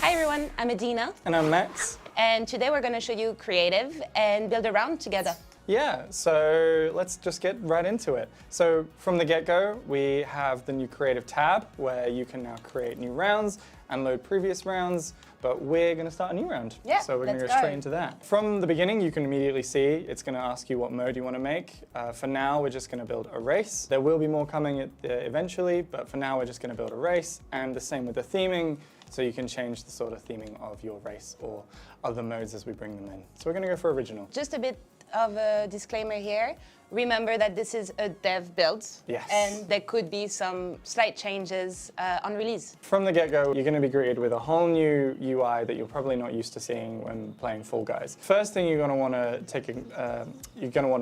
Hi everyone, I'm Adina, And I'm Max. and today we're going to show you creative and build a round together. Yeah, so let's just get right into it. So from the get-go, we have the new creative tab where you can now create new rounds and load previous rounds, but we're going to start a new round. Yeah, so we're going to let's go go. straight into that. From the beginning, you can immediately see it's going to ask you what mode you want to make. For now, we're just going to build a race. There will be more coming eventually, but for now, we're just going to build a race, and the same with the theming. So you can change the sort of theming of your race or other modes as we bring them in. So we're going to go for original. Just a bit of a disclaimer here. Remember that this is a dev build, Yes. and there could be some slight changes on release. From the get-go, you're going to be greeted with a whole new UI that you're probably not used to seeing when playing Fall Guys. First thing you're going to want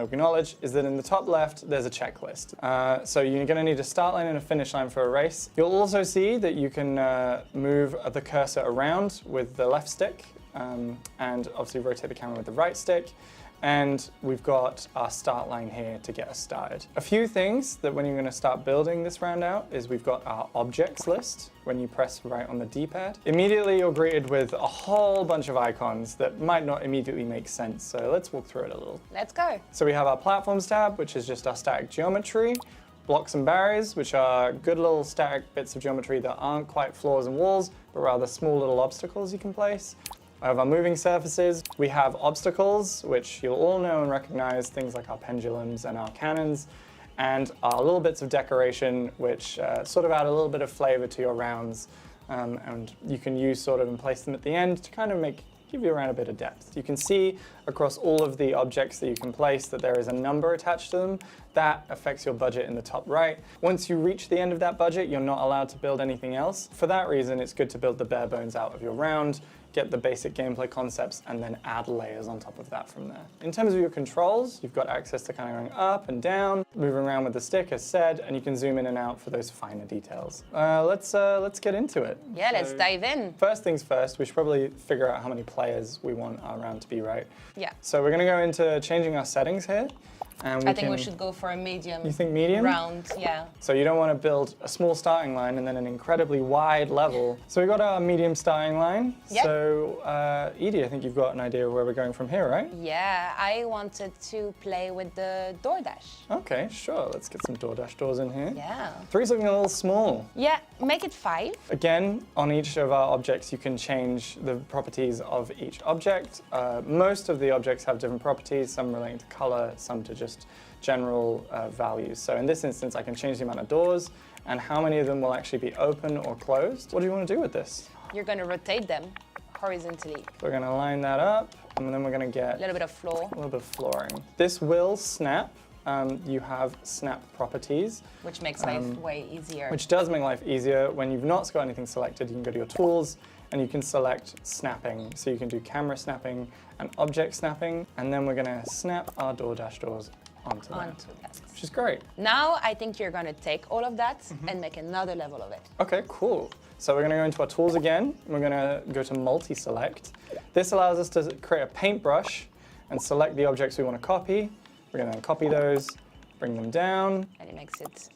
to acknowledge is that in the top left there's a checklist. So you're going to need a start line and a finish line for a race. You'll also see that you can move the cursor around with the left stick, and obviously rotate the camera with the right stick. And we've got our start line here to get us started. A few things that when you're going to start building this round out is we've got our objects list when you press right on the D-pad. Immediately you're greeted with a whole bunch of icons that might not immediately make sense, so let's walk through it a little. Let's go. So we have our platforms tab, which is just our static geometry, blocks and barriers, which are good little static bits of geometry that aren't quite floors and walls, but rather small little obstacles you can place. I have our moving surfaces. We have obstacles, which you'll all know and recognize, things like our pendulums and our cannons, and our little bits of decoration, which sort of add a little bit of flavor to your rounds, and you can use sort of and place them at the end to kind of give you around a bit of depth. You can see across all of the objects that you can place that there is a number attached to them. That affects your budget in the top right. Once you reach the end of that budget, you're not allowed to build anything else. For that reason, it's good to build the bare bones out of your round, get the basic gameplay concepts, and then add layers on top of that from there. In terms of your controls, you've got access to kind of going up and down, moving around with the stick as said, and you can zoom in and out for those finer details. Let's get into it. Yeah, let's dive in. First things first, we should probably figure out how many players we want our round to be, right? Yeah. So we're going to go into changing our settings here. And I think we should go for a medium. You think medium? Round, yeah. So you don't want to build a small starting line and then an incredibly wide level. So we've got our medium starting line. Yep. So Edie, I think you've got an idea of where we're going from here, right? Yeah, I wanted to play with the DoorDash. Okay, sure. Let's get some DoorDash doors in here. Yeah. 3's looking a little small. Yeah, make it 5. Again, on each of our objects, you can change the properties of each object. Most of the objects have different properties, some relating to color, some to just general values. So in this instance, I can change the amount of doors and how many of them will actually be open or closed. What do you want to do with this? You're going to rotate them horizontally. We're going to line that up, and then we're going to get A little bit of floor, a little bit of flooring. This will snap. You have snap properties, which makes life way easier. which does make life easier. When you've not got anything selected, you can go to your tools and you can select snapping. So you can do camera snapping and object snapping, and then we're going to snap our DoorDash doors onto that, which is great. Now I think you're going to take all of that and make another level of it. Okay, cool. So we're going to go into our tools again. We're going to go to multi-select. This allows us to create a paintbrush and select the objects we want to copy. We're going to copy those, bring them down. And it makes it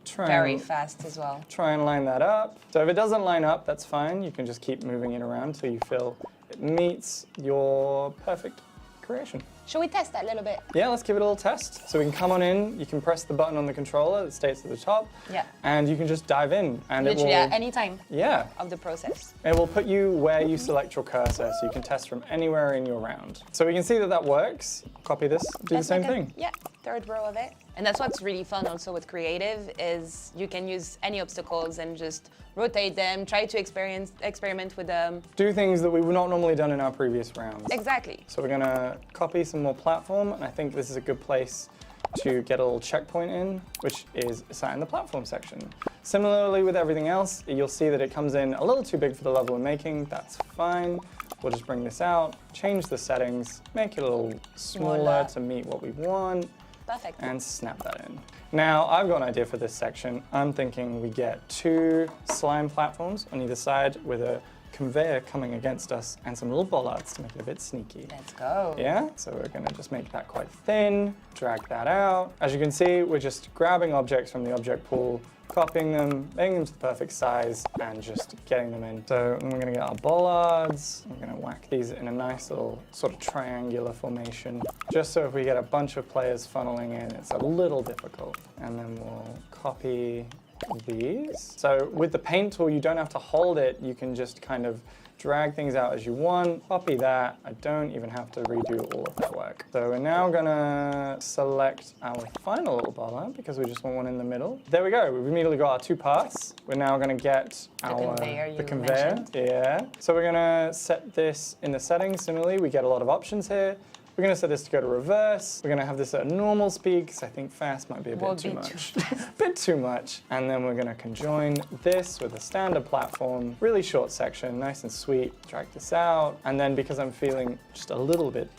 Try very and, fast as well. Try and line that up. So if it doesn't line up, that's fine. You can just keep moving it around till you feel it meets your perfect creation. Shall we test that a little bit? Yeah, let's give it a little test. So we can come on in, you can press the button on the controller that states at the top, Yeah. and you can just dive in. And Literally it will, at any time yeah, of the process. it will put you where you select your cursor, so you can test from anywhere in your round. So we can see that that works. Copy this, do Let's the same make a- thing. Yeah, third row of it. And that's what's really fun also with creative is you can use any obstacles and just rotate them, try to experiment with them. Do things that we've not normally done in our previous rounds. Exactly. So we're gonna copy some more platform, and I think this is a good place to get a little checkpoint in, which is sat in the platform section. Similarly with everything else, you'll see that it comes in a little too big for the level we're making. That's fine. We'll just bring this out, change the settings, make it a little smaller Smaller. to meet what we want, Perfect. and snap that in. Now, I've got an idea for this section. I'm thinking we get 2 slime platforms on either side with a conveyor coming against us and some little bollards to make it a bit sneaky. Let's go. Yeah, so we're gonna just make that quite thin, drag that out. As you can see, we're just grabbing objects from the object pool, copying them, making them to the perfect size, and just getting them in. So we're gonna get our bollards. We're gonna whack these in a nice little sort of triangular formation, just so if we get a bunch of players funneling in, it's a little difficult. And then we'll copy these. So with the paint tool, you don't have to hold it. You can just kind of drag things out as you want, copy that. I don't even have to redo all of that work. So we're now gonna select our final little bollard because we just want one in the middle. There we go, we've immediately got our two paths. We're now gonna get The conveyor you mentioned. Yeah. So we're gonna set this in the settings. Similarly, we get a lot of options here. We're going to set this to go to reverse. We're going to have this at normal speed because I think fast might be a bit too much. Bit too much. And then we're going to conjoin this with a standard platform. Really short section, nice and sweet. Drag this out. And then because I'm feeling just a little bit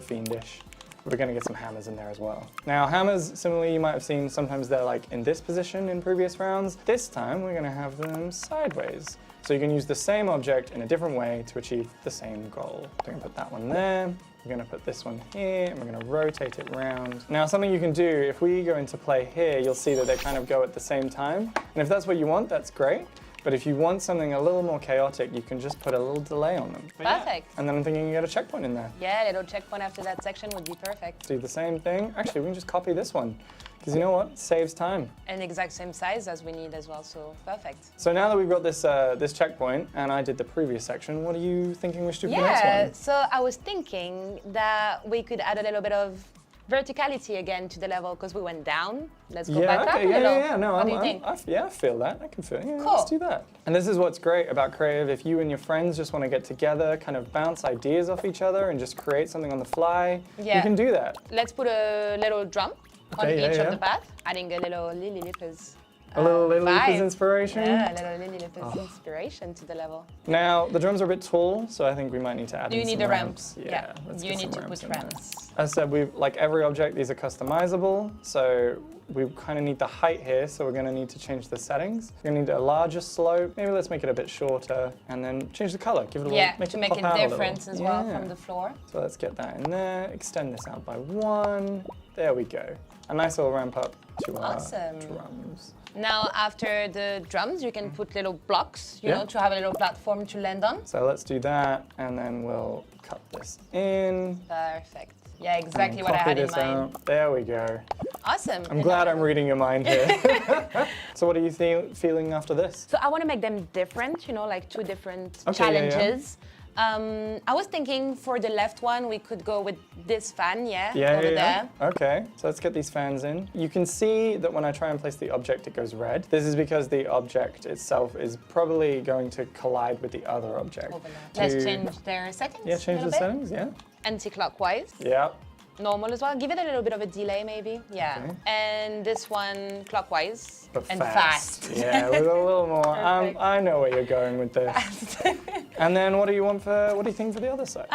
fiendish, we're going to get some hammers in there as well. Now hammers, similarly, you might have seen sometimes they're like in this position in previous rounds. This time we're going to have them sideways. So you can use the same object in a different way to achieve the same goal. So I'm going to put that one there. We're going to put this one here, and we're going to rotate it around. Now, something you can do, if we go into play here, you'll see that they kind of go at the same time. And if that's what you want, that's great. But if you want something a little more chaotic, you can just put a little delay on them. Perfect. And then I'm thinking you get a checkpoint in there. Yeah, a little checkpoint after that section would be perfect. Do the same thing. Actually, we can just copy this one. Because you know what? It saves time. And exact same size as we need as well, so perfect. So now that we've got this this checkpoint, and I did the previous section, what are you thinking we should do for the next Yeah, one? so I was thinking that we could add a little bit of verticality again to the level because we went down. Let's go back up a little. Yeah, no, what do you think? I feel that. I can feel it. Yeah, Cool. Let's do that. And this is what's great about creative. If you and your friends just want to get together, kind of bounce ideas off each other and just create something on the fly, Yeah. you can do that. Let's put a little drum on Okay, each yeah, of the yeah. path, adding a little Lily Lippers. A little vibe. Lippers inspiration. Yeah, a little Lily Lippers inspiration to the level. Now, the drums are a bit tall, so I think we might need to add Do you in need some the ramps? Yeah, let's You get need some to put in there. ramps. As I said, like every object, these are customizable, so we kind of need the height here, so we're going to need to change the settings. We're going to need a larger slope. Maybe let's make it a bit shorter, and then change the color. Give it a little, Yeah, make to it make pop it out a little. different as well Yeah. from the floor. So let's get that in there, extend this out by 1. There we go. A nice little ramp up to our Awesome. drums. Now, after the drums, you can put little blocks, you Yeah. know, to have a little platform to land on. So let's do that, and then we'll cut this in. Perfect. Yeah, and exactly what I copy had in this mind. out. There we go. Awesome. I'm glad I'm reading your mind here. So what are you feeling after this? So I want to make them different, you know, like two different Okay, yeah, yeah. challenges. I was thinking for the left one, we could go with this fan, over there. Okay, so let's get these fans in. You can see that when I try and place the object, it goes red. This is because the object itself is probably going to collide with the other object. Overlap. Let's change their settings. Yeah, change a the little bit. settings, yeah. Anti-clockwise. Yeah. Normal as well. Give it a little bit of a delay, maybe. Yeah. Okay. And this one clockwise But and fast. Yeah, with a little more. Perfect. I know where you're going with this. And then what do you think for the other side?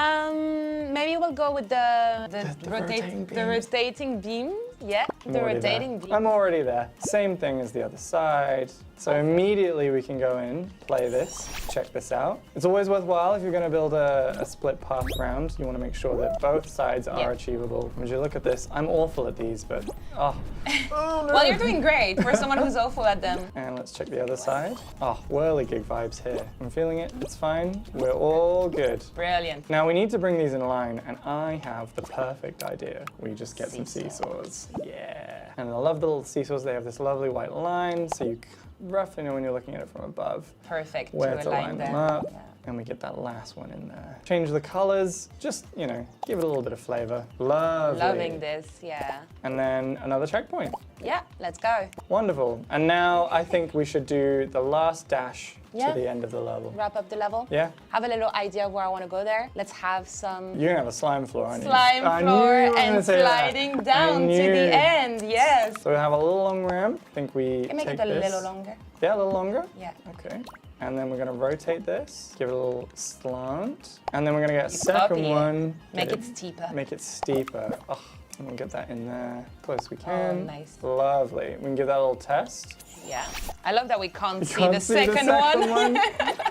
Maybe we'll go with the rotating beams. rotating beam. Yeah, I'm the already there. rotating beam. I'm already there. Same thing as the other side. So immediately we can go in, play this, check this out. It's always worthwhile if you're going to build a split path round. You want to make sure that both sides are Yeah. achievable. As you look at this, I'm awful at these, but oh no. Well, you're doing great for someone who's awful at them. And let's check the other side. Oh, whirligig vibes here. I'm feeling it. It's fine. We're all good. Brilliant. Now we need to bring these in line, and I have the perfect idea. We just get some Seesaws. seesaws. Yeah. And I love the little seesaws. They have this lovely white line, so you roughly know when you're looking at it from above Perfect where to to align line them. them up. Yeah. And we get that last one in there. Change the colors, just, you know, give it a little bit of flavor. Lovely. Loving this, yeah. And then another checkpoint. Yeah, let's go. Wonderful. And now I think we should do the last dash Yeah. to the end of the level. Wrap up the level. Yeah? Have a little idea of where I want to go there. Let's have some You're gonna have a slime floor, aren't you? slime I knew floor you were gonna and say that. sliding I down to knew. the end. Yes. So we have a little long ramp. I think we Can make take it a this. little longer. Yeah, a little longer? Yeah. Okay. And then we're gonna rotate this, give it a little slant. And then we're gonna get a You second copy it. one. Make get it steeper. Make it steeper. Oh, and we'll get that in there, close as we can. nice. Lovely. We can give that a little test. Yeah. I love that we can't see Can't the see second one.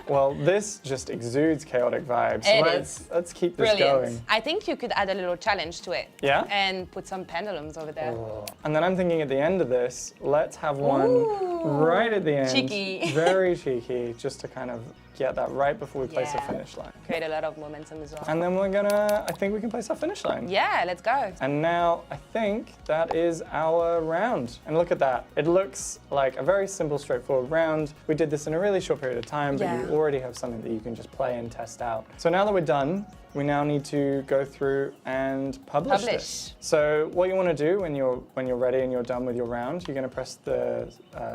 Well, this just exudes chaotic vibes. So let's keep this Brilliant. going. I think you could add a little challenge to it. Yeah? And put some pendulums over there. And then I'm thinking at the end of this, let's have one right at the end. Cheeky. Very cheeky, just to kind of get that right before we place a Yeah. finish line. Create a lot of momentum as well. And then I think we can place our finish line. Yeah, let's go. And now I think that is our round. And look at that. It looks like a very simple, straightforward round. We did this in a really short period of time, but Yeah. you already have something that you can just play and test out. So now that we're done, we now need to go through and publish this. So what you want to do when you're ready and you're done with your round, you're going to press the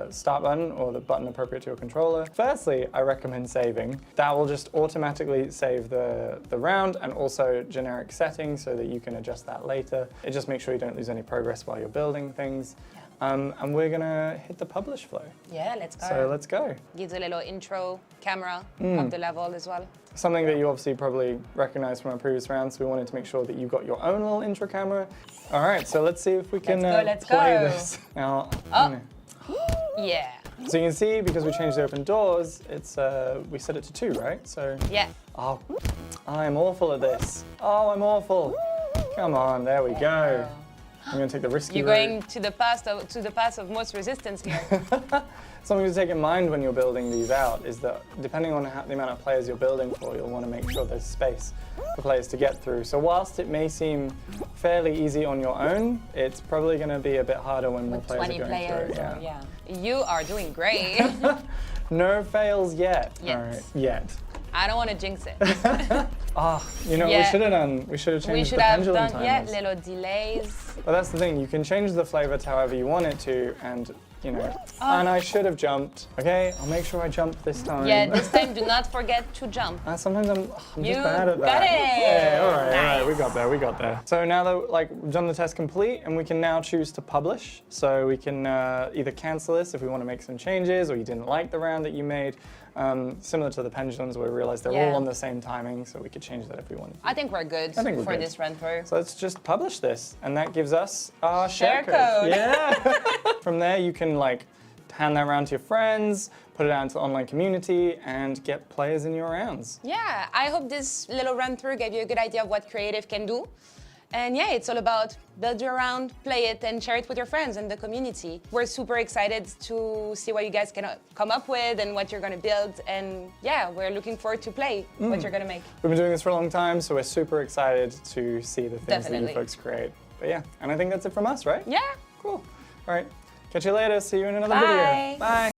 start button or the button appropriate to your controller. Firstly, I recommend saving. That will just automatically save the round and also generic settings so that you can adjust that later. It just makes sure you don't lose any progress while you're building things. And we're going to hit the publish flow. Yeah, let's go. So let's go. Gives a little intro camera of the level as well. Something that you obviously probably recognied from our previous rounds, so we wanted to make sure that you got your own little intro camera. All right, so let's see if we can Let's play go. this. Now, Yeah. so you can see, because we changed the open doors, it's we set it to 2, right? So, Yeah. oh, I'm awful at this. Oh, I'm awful. Come on, there we go. I'm gonna take the risky You're route. going to the path of most resistance here. Something to take in mind when you're building these out is that depending on the amount of players you're building for, you'll want to make sure there's space for players to get through. So whilst it may seem fairly easy on your own, it's probably going to be a bit harder when more players 20 are going players. through. Yeah. You are doing great. No fails yet. Yet. All right, yet. I don't want to jinx it. You know what we Yeah. should have done? We should have We changed should the have pendulum done timers. little delays. But that's the thing, you can change the flavor to however you want it to, and you know. And I should have jumped. Okay, I'll make sure I jump this time. Yeah, this time do not forget to jump. Sometimes I'm You just bad at that. got it. Yeah, all right, we Nice. got there. So now that we've done the test complete, and we can now choose to publish. So we can either cancel this if we want to make some changes, or you didn't like the round that you made. Similar to the pendulums, where we realized they're Yeah. all on the same timing, so we could change that if we wanted. I think we're good I think we're for good. this run through. So let's just publish this, and that gives us our Share share code. Yeah. From there, you can hand that around to your friends, put it out into the online community, and get players in your rounds. Yeah, I hope this little run through gave you a good idea of what creative can do. And yeah, it's all about build your round, play it, and share it with your friends and the community. We're super excited to see what you guys can come up with and what you're going to build. And yeah, we're looking forward to play what you're going to make. We've been doing this for a long time, so we're super excited to see the things that Definitely. you folks create. But yeah, and I think that's it from us, right? Yeah. Cool. All right. Catch you later. See you in another Bye. video. Bye.